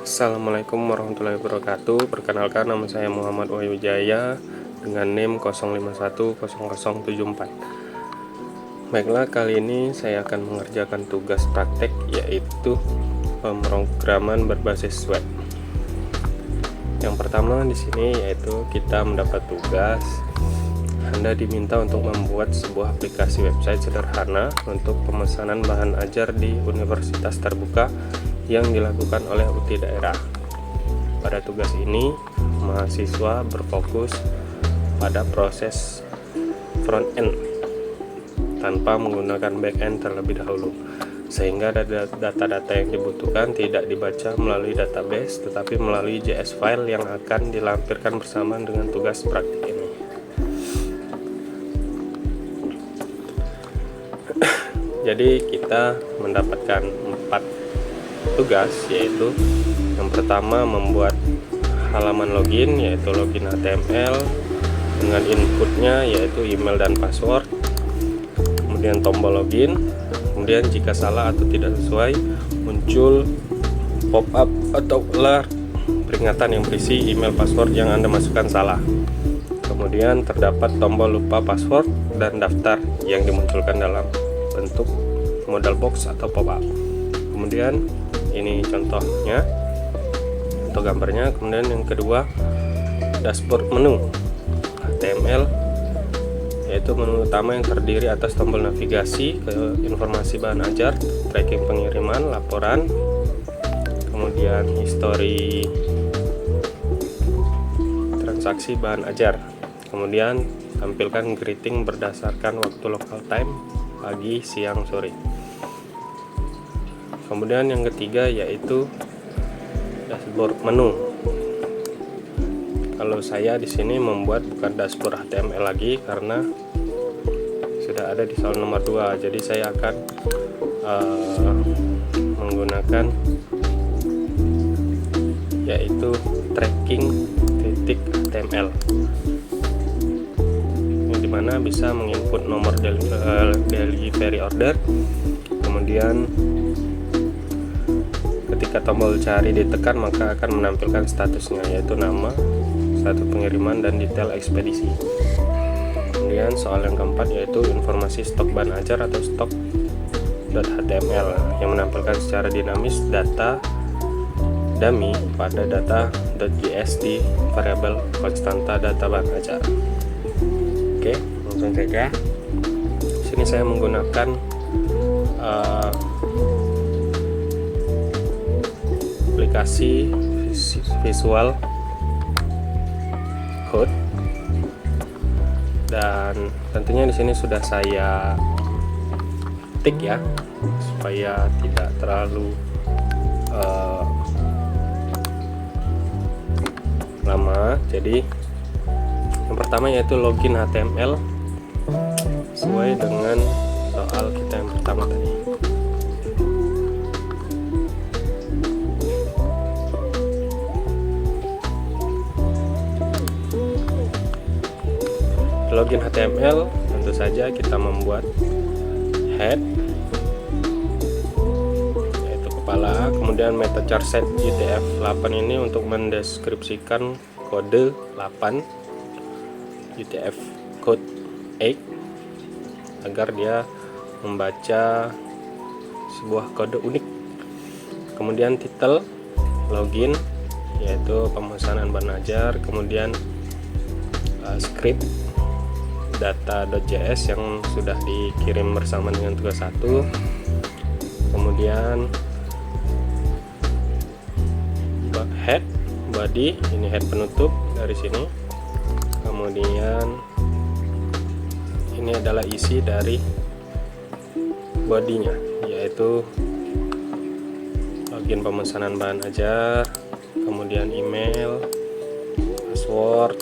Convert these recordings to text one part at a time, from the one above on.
Assalamualaikum warahmatullahi wabarakatuh. Perkenalkan, nama saya Muhammad Wahyu Jaya dengan NIM 05100074. Baiklah, kali ini saya akan mengerjakan tugas praktek, yaitu pemrograman berbasis web. Yang pertama di sini yaitu kita mendapat tugas. Anda diminta untuk membuat sebuah aplikasi website sederhana untuk pemesanan bahan ajar di universitas terbuka yang dilakukan oleh UTI daerah. Pada tugas ini, mahasiswa berfokus pada proses front end tanpa menggunakan back end terlebih dahulu, sehingga data-data yang dibutuhkan tidak dibaca melalui database tetapi melalui JS file yang akan dilampirkan bersamaan dengan tugas praktik ini. Jadi kita mendapatkan 4 tugas, yaitu yang pertama membuat halaman login, yaitu login HTML dengan inputnya yaitu email dan password, kemudian tombol login, kemudian jika salah atau tidak sesuai muncul pop up atau alert peringatan yang berisi email password yang Anda masukkan salah. Kemudian terdapat tombol lupa password dan daftar yang dimunculkan dalam bentuk modal box atau pop up. Kemudian ini contohnya atau gambarnya. Kemudian yang kedua, dashboard menu HTML, yaitu menu utama yang terdiri atas tombol navigasi ke informasi bahan ajar, tracking pengiriman, laporan, kemudian histori transaksi bahan ajar. Kemudian tampilkan greeting berdasarkan waktu local time, pagi, siang, sore. Kemudian yang ketiga yaitu dashboard menu. Kalau saya di sini membuat bukan dashboard HTML lagi karena sudah ada di soal nomor 2. Jadi saya akan menggunakan yaitu tracking.html, yang dimana bisa menginput nomor delivery order. Kemudian ketika tombol cari ditekan maka akan menampilkan statusnya, yaitu nama, status pengiriman, dan detail ekspedisi. Kemudian soal yang keempat yaitu informasi stok bahan ajar atau stok.html yang menampilkan secara dinamis data dummy pada data.js di variabel konstanta data bahan ajar. Oke, langsung saja. Sini saya menggunakan aplikasi Visual Code, dan tentunya di sini sudah saya tik ya supaya tidak terlalu lama. Jadi yang pertama yaitu login HTML sesuai dengan soal kita yang pertama tadi. Login HTML tentu saja kita membuat head yaitu kepala, kemudian meta char set UTF-8 ini untuk mendeskripsikan kode 8 UTF code 8 agar dia membaca sebuah kode unik. Kemudian title login yaitu pemesanan bahan ajar, kemudian script data.js yang sudah dikirim bersama dengan tugas 1. Kemudian head, body, ini head penutup dari sini. Kemudian ini adalah isi dari bodinya, yaitu login pemesanan bahan ajar, kemudian email, password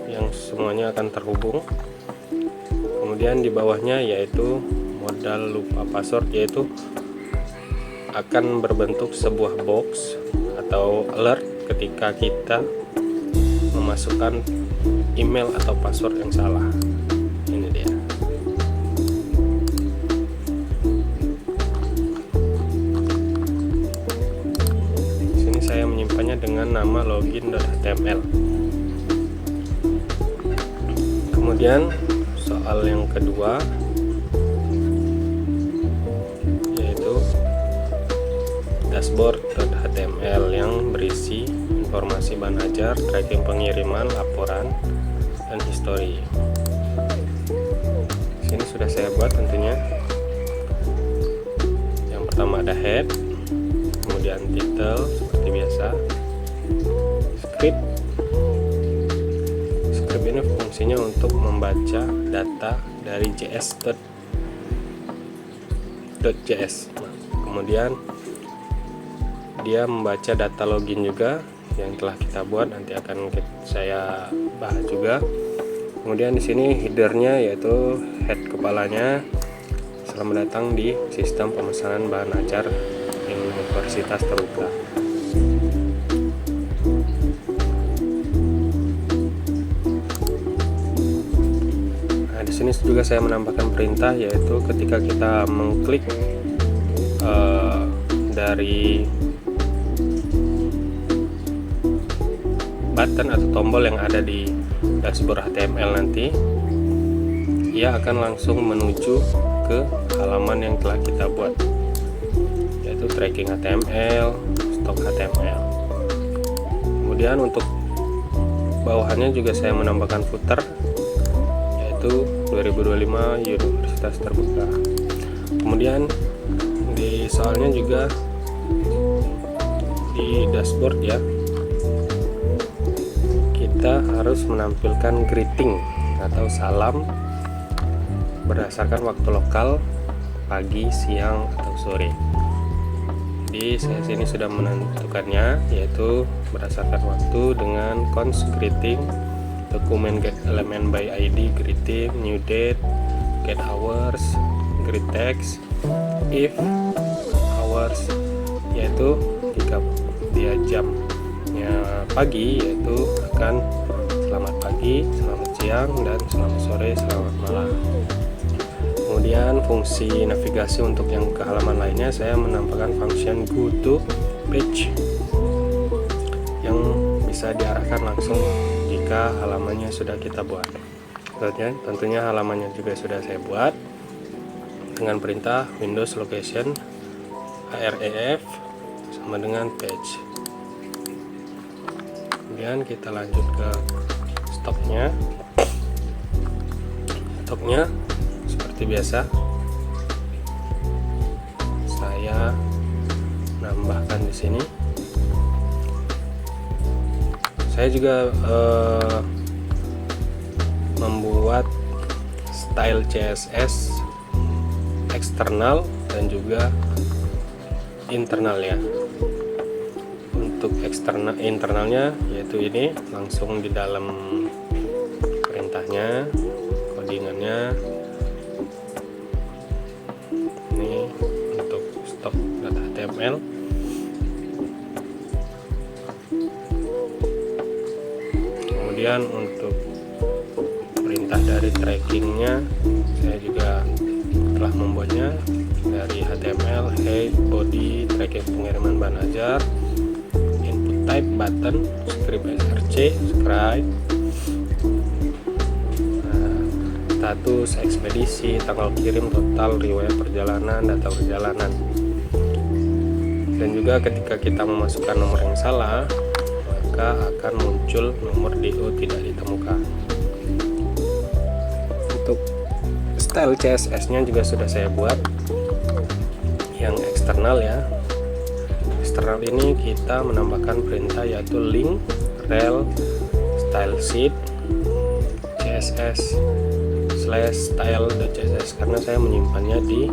yang semuanya akan terhubung. Kemudian di bawahnya yaitu modal lupa password, yaitu akan berbentuk sebuah box atau alert ketika kita memasukkan email atau password yang salah. Ini dia. saya menyimpannya dengan nama login.html. Kemudian soal yang kedua yaitu dashboard.html yang berisi informasi bahan ajar, tracking pengiriman, laporan, dan history. Sini sudah saya buat tentunya. Yang pertama ada head, kemudian title seperti biasa, script. Script ini fungsinya untuk membaca data dari js.js. Nah, kemudian dia membaca data login juga yang telah kita buat, nanti akan saya bahas juga. Kemudian di sini headernya yaitu head kepalanya, selamat datang di sistem pemesanan bahan ajar Universitas Terbuka. Nah, di sini juga saya menambahkan perintah, yaitu ketika kita mengklik dari button atau tombol yang ada di dashboard HTML nanti, ia akan langsung menuju ke halaman yang telah kita buat, yaitu tracking HTML, stok HTML. Kemudian untuk bawahannya juga saya menambahkan footer, yaitu 2025 Universitas Terbuka. Kemudian di soalnya juga di dashboard ya, kita harus menampilkan greeting atau salam berdasarkan waktu lokal, pagi, siang, atau sore. Jadi saya sini sudah menentukannya, yaitu berdasarkan waktu dengan const greeting, dokumen get element by ID greeting, new date, get hours, greet text, if hours, yaitu jika dia jamnya pagi yaitu akan selamat pagi, selamat siang, dan selamat sore, selamat malam. Kemudian fungsi navigasi untuk yang ke halaman lainnya, saya menambahkan function go to page yang bisa diarahkan langsung jika halamannya sudah kita buat. Tentunya halamannya juga sudah saya buat dengan perintah Windows location href sama dengan page. Kemudian kita lanjut ke stoknya. Stoknya seperti biasa saya nambahkan di sini. Saya juga membuat style CSS eksternal dan juga internal ya. Untuk eksternal internalnya yaitu ini langsung di dalam perintahnya, codingannya. Ini untuk stock.html. Kemudian untuk perintah dari trackingnya saya juga telah membuatnya dari HTML, head, body, tracking pengiriman bahan ajar, input type, button, script src, scribe, status, ekspedisi, tanggal kirim, total, riwayat perjalanan, data perjalanan. Dan juga ketika kita memasukkan nomor yang salah, maka akan muncul nomor DO tidak ditemukan. Untuk style CSS-nya juga sudah saya buat yang eksternal ya. Eksternal ini kita menambahkan perintah yaitu link rel style sheet css /style.css karena saya menyimpannya di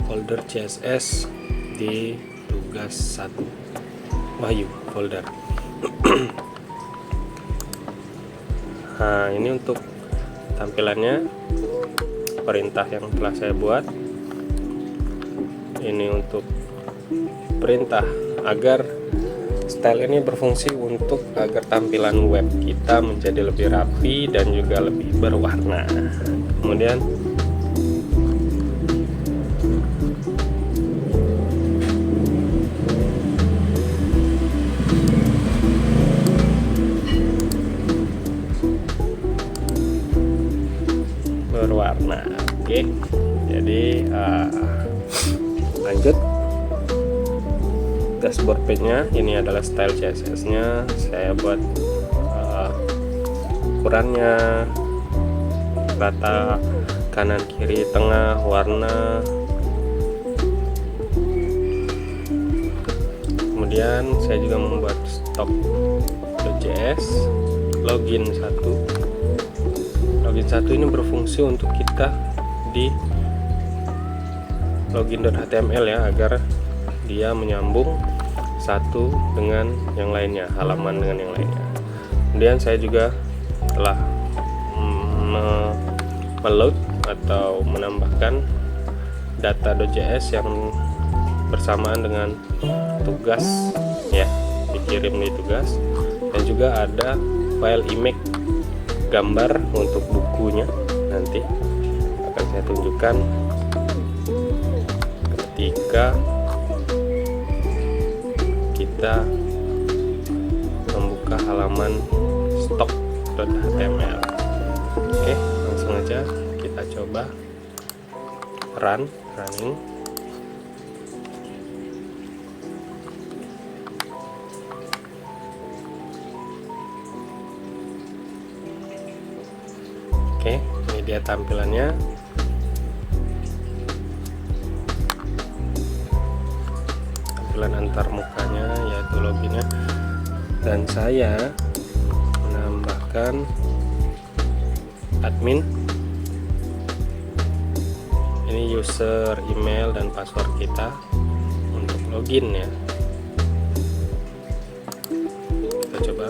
folder CSS di tugas 1 Wahyu folder. Nah, ini untuk tampilannya, perintah yang telah saya buat. Ini untuk perintah agar style ini berfungsi untuk agar tampilan web kita menjadi lebih rapi dan juga lebih berwarna. Kemudian Oke, jadi lanjut. Dashboard page-nya ini adalah style CSS-nya. Saya buat ukurannya, rata, kanan kiri tengah, warna. Kemudian saya juga membuat stock.js login 1. Login 1 ini berfungsi untuk kita di login.html ya, agar dia menyambung satu dengan yang lainnya, halaman dengan yang lainnya. Kemudian saya juga telah meload atau menambahkan data.js yang bersamaan dengan tugas ya, dikirim di tugas, dan juga ada file image gambar untuk bukunya. Nanti akan saya tunjukkan ketika kita membuka halaman stock.html. Oke, langsung aja kita coba running. Oke, ini dia tampilannya. Antar mukanya yaitu loginnya, dan saya menambahkan admin, ini user, email, dan password kita untuk login ya. Kita coba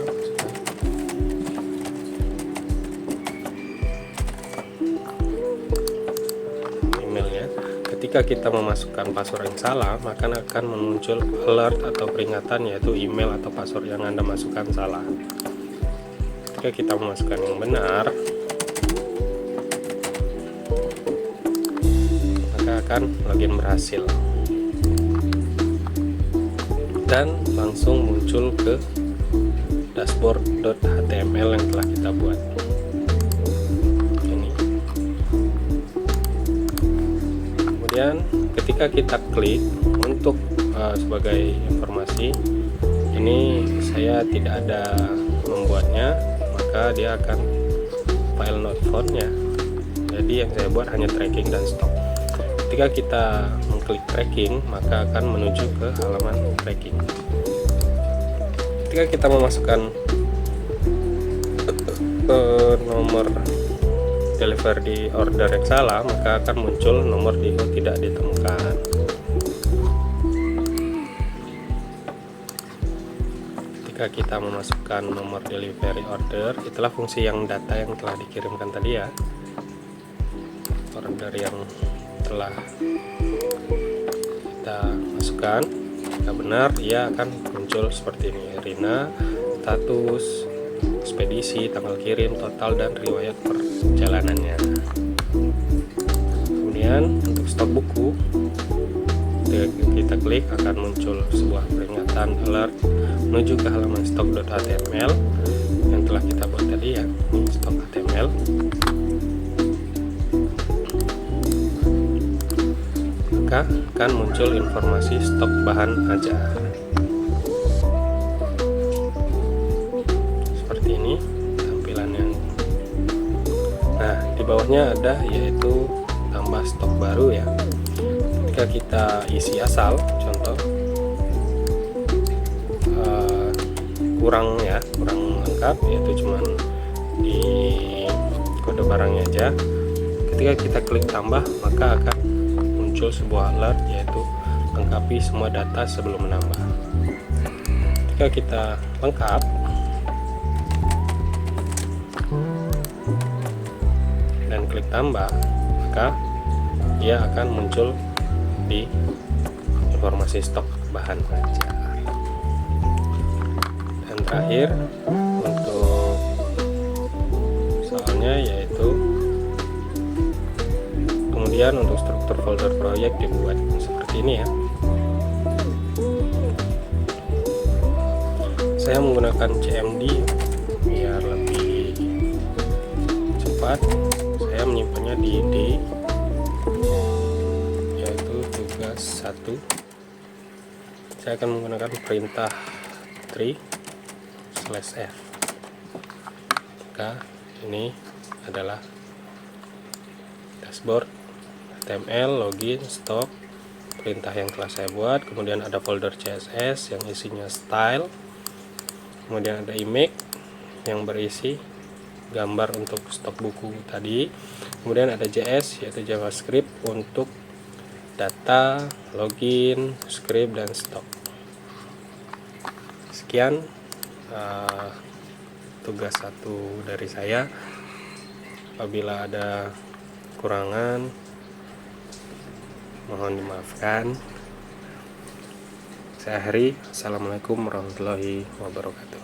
emailnya. Ketika kita memasukkan password yang salah, maka akan muncul alert atau peringatan, yaitu email atau password yang Anda masukkan salah. Ketika kita memasukkan yang benar, maka akan login berhasil dan langsung muncul ke dashboard.html yang telah kita buat. Kemudian ketika kita klik untuk sebagai informasi, ini saya tidak ada membuatnya, maka dia akan file not found ya. Jadi yang saya buat hanya tracking dan stop. Ketika kita mengklik tracking, maka akan menuju ke halaman tracking. Ketika kita memasukkan nomor delivery order yang salah, maka akan muncul nomor DO tidak ditemukan. Ketika kita memasukkan nomor delivery order, itulah fungsi yang data yang telah dikirimkan tadi ya, order yang telah kita masukkan. Jika benar, ia akan muncul seperti ini: Rina, status, ekspedisi, tanggal kirim, total, dan riwayat perjalanannya. Kemudian untuk stok buku, kita klik akan muncul sebuah peringatan alert menuju ke halaman stock.html yang telah kita buat tadi ya, ini stock.html. Maka akan muncul informasi stok bahan ajar. Di bawahnya ada yaitu tambah stok baru ya. Ketika kita isi asal, contoh kurang lengkap, yaitu cuman di kode barangnya aja. Ketika kita klik tambah, maka akan muncul sebuah alert yaitu lengkapi semua data sebelum menambah. Ketika kita lengkap, dan klik tambah, maka ia akan muncul di informasi stok bahan ajar. Dan terakhir untuk soalnya yaitu kemudian untuk struktur folder proyek dibuat seperti ini ya. Saya menggunakan CMD biar lebih cepat. Saya menyimpannya di D tugas 1, saya akan menggunakan perintah tree/f. Maka ini adalah dashboard HTML, login, stop, perintah yang telah saya buat. Kemudian ada folder CSS yang isinya style, kemudian ada image yang berisi gambar untuk stok buku tadi, kemudian ada JS yaitu JavaScript untuk data, login, script, dan stok. Sekian tugas 1 dari saya. Apabila ada kurangan mohon dimaafkan. Saya akhiri. Assalamualaikum warahmatullahi wabarakatuh.